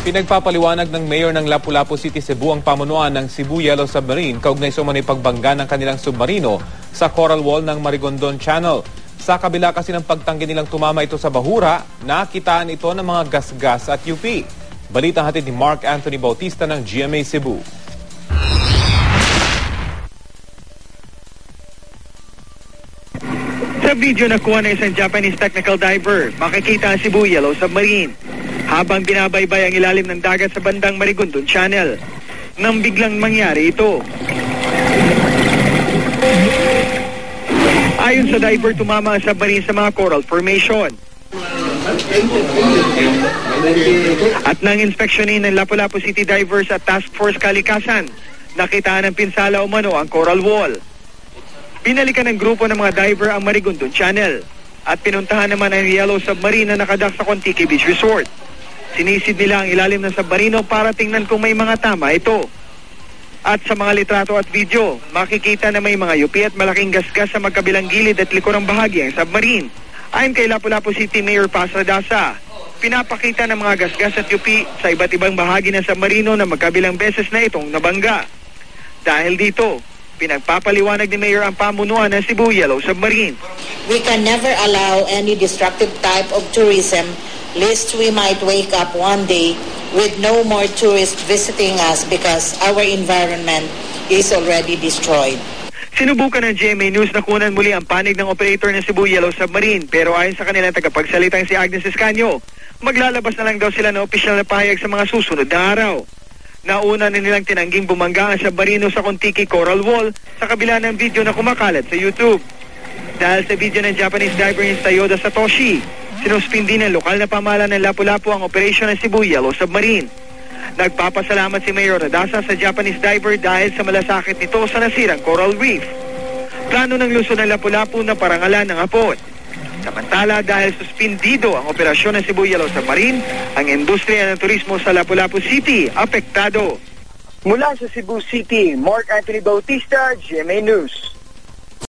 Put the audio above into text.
Pinagpapaliwanag ng mayor ng Lapu-Lapu City, Cebu ang pamunuan ng Cebu Yellow Submarine kaugnay sa umano'y pagbangga ng kanilang submarino sa coral wall ng Marigondon Channel. Sa kabila kasi ng pagtanggi nilang tumama ito sa bahura, nakitaan ito ng mga gasgas at UP. Balitang hatid ni Mark Anthony Bautista ng GMA Cebu. Sa video na kuha ng isang Japanese technical diver, makikita ang Cebu Yellow Submarine habang binabaybay ang ilalim ng dagat sa bandang Marigondon Channel. Nang biglang mangyari ito. Ayon sa diver, tumama ang submarine sa mga coral formation. At nang inspeksyonin ng Lapu-Lapu City Divers at Task Force Kalikasan, nakitaan ng pinsala umano ang coral wall. Binalikan ng grupo ng mga diver ang Marigondon Channel at pinuntahan naman ang Yellow Submarine na nakadak sa Contiki Beach Resort. Sinisid nila ang ilalim ng submarino para tingnan kung may mga tama ito. At sa mga litrato at video, makikita na may mga yupi at malaking gasgas sa magkabilang gilid at likurang bahagi ang submarine. Ayon kay Lapu-Lapu City Mayor Paz Radasa, pinapakita ng mga gasgas at yupi sa iba't ibang bahagi ng submarino na magkabilang beses na itong nabangga. Dahil dito, pinagpapaliwanag ni Mayor ang pamunuan ng Cebu Yellow Submarine. We can never allow any destructive type of tourism lest we might wake up one day with no more tourists visiting us because our environment is already destroyed. Sinubukan ng GMA News na kunan muli ang panig ng operator ng Cebu Yellow Submarine, pero ayon sa kanilang tagapagsalitang si Agnes Escanio, maglalabas na lang daw sila ng opisyal na pahayag sa mga susunod na araw. Nauna na nilang tinangging bumangga ang submarino sa Contiki Coral Wall sa kabila ng video na kumakalat sa YouTube. Dahil sa video ng Japanese diver ni Toyoda Satoshi, sinuspindi ng lokal na pamahalaan ng Lapu-Lapu ang operasyon ng Cebu Yellow Submarine. Nagpapasalamat si Mayor Radasa sa Japanese diver dahil sa malasakit nito sa nasirang coral reef. Plano ng Luzon ng Lapu-Lapu na parangalan ng hapon. Samantala, dahil suspindido ang operasyon ng Cebu Yellow Submarine, ang industriya ng turismo sa Lapu-Lapu City apektado. Mula sa Cebu City, Mark Anthony Bautista, GMA News.